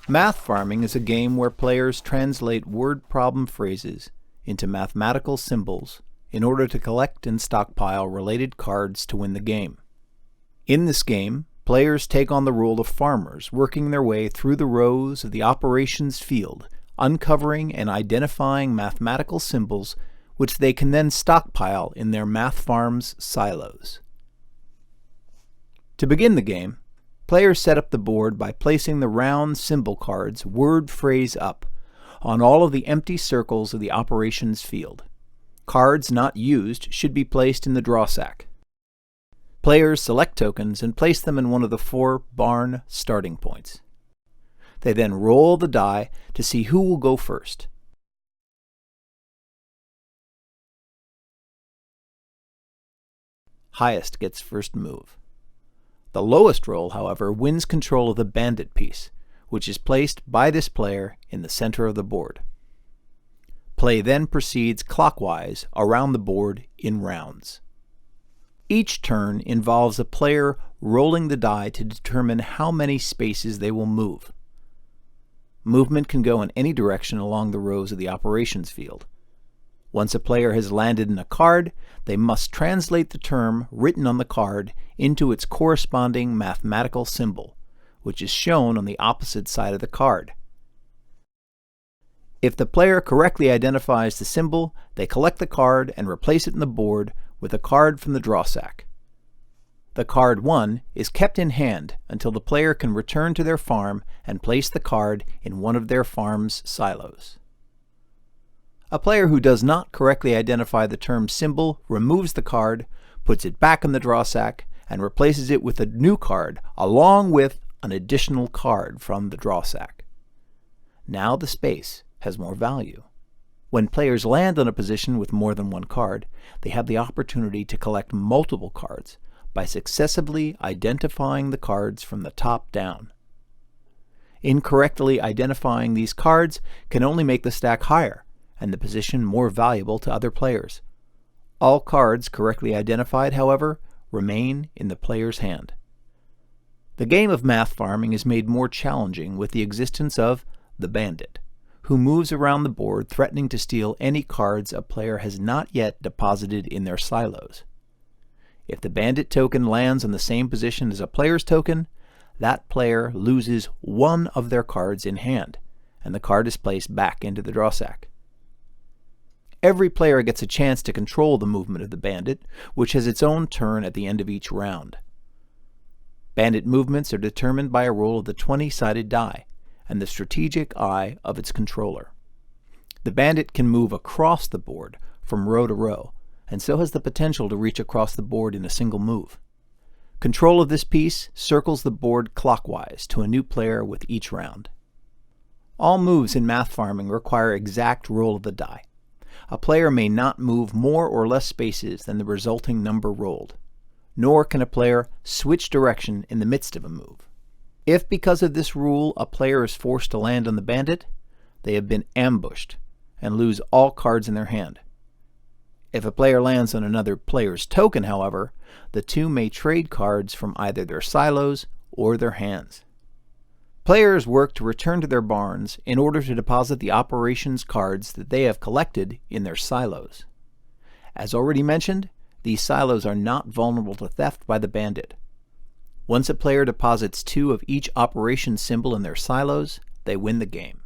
Math farming is a game where players translate word problem phrases into mathematical symbols in order to collect and stockpile related cards to win the game. In this game, players take on the role of farmers working their way through the rows of the operations field, uncovering and identifying mathematical symbols which they can then stockpile in their math farm's silos. To begin the game, players set up the board by placing the round symbol cards word phrase up on all of the empty circles of the operations field. Cards not used should be placed in the draw sack. Players select tokens and place them in one of the 4 barn starting points. They then roll the die to see who will go first. Highest gets first move. The lowest roll, however, wins control of the bandit piece, which is placed by this player in the center of the board. Play then proceeds clockwise around the board in rounds. Each turn involves a player rolling the die to determine how many spaces they will move. Movement can go in any direction along the rows of the operations field. Once a player has landed in a card, they must translate the term written on the card into its corresponding mathematical symbol, which is shown on the opposite side of the card. If the player correctly identifies the symbol, they collect the card and replace it in the board with a card from the draw sack. The card won is kept in hand until the player can return to their farm and place the card in one of their farm's silos. A player who does not correctly identify the term symbol removes the card, puts it back in the draw sack, and replaces it with a new card along with an additional card from the draw sack. Now the space has more value. When players land on a position with more than one card, they have the opportunity to collect multiple cards by successively identifying the cards from the top down. Incorrectly identifying these cards can only make the stack higher and the position more valuable to other players. All cards correctly identified, however, remain in the player's hand. The game of math farming is made more challenging with the existence of the bandit, who moves around the board threatening to steal any cards a player has not yet deposited in their silos. If the bandit token lands on the same position as a player's token, that player loses one of their cards in hand, and the card is placed back into the draw sack. Every player gets a chance to control the movement of the bandit, which has its own turn at the end of each round. Bandit movements are determined by a roll of the 20-sided die and the strategic eye of its controller. The bandit can move across the board from row to row, and so has the potential to reach across the board in a single move. Control of this piece circles the board clockwise to a new player with each round. All moves in math farming require exact roll of the die. A player may not move more or less spaces than the resulting number rolled, nor can a player switch direction in the midst of a move. If because of this rule a player is forced to land on the bandit, they have been ambushed and lose all cards in their hand. If a player lands on another player's token, however, the two may trade cards from either their silos or their hands. Players work to return to their barns in order to deposit the operations cards that they have collected in their silos. As already mentioned, these silos are not vulnerable to theft by the bandit. Once a player deposits 2 of each operation symbol in their silos, they win the game.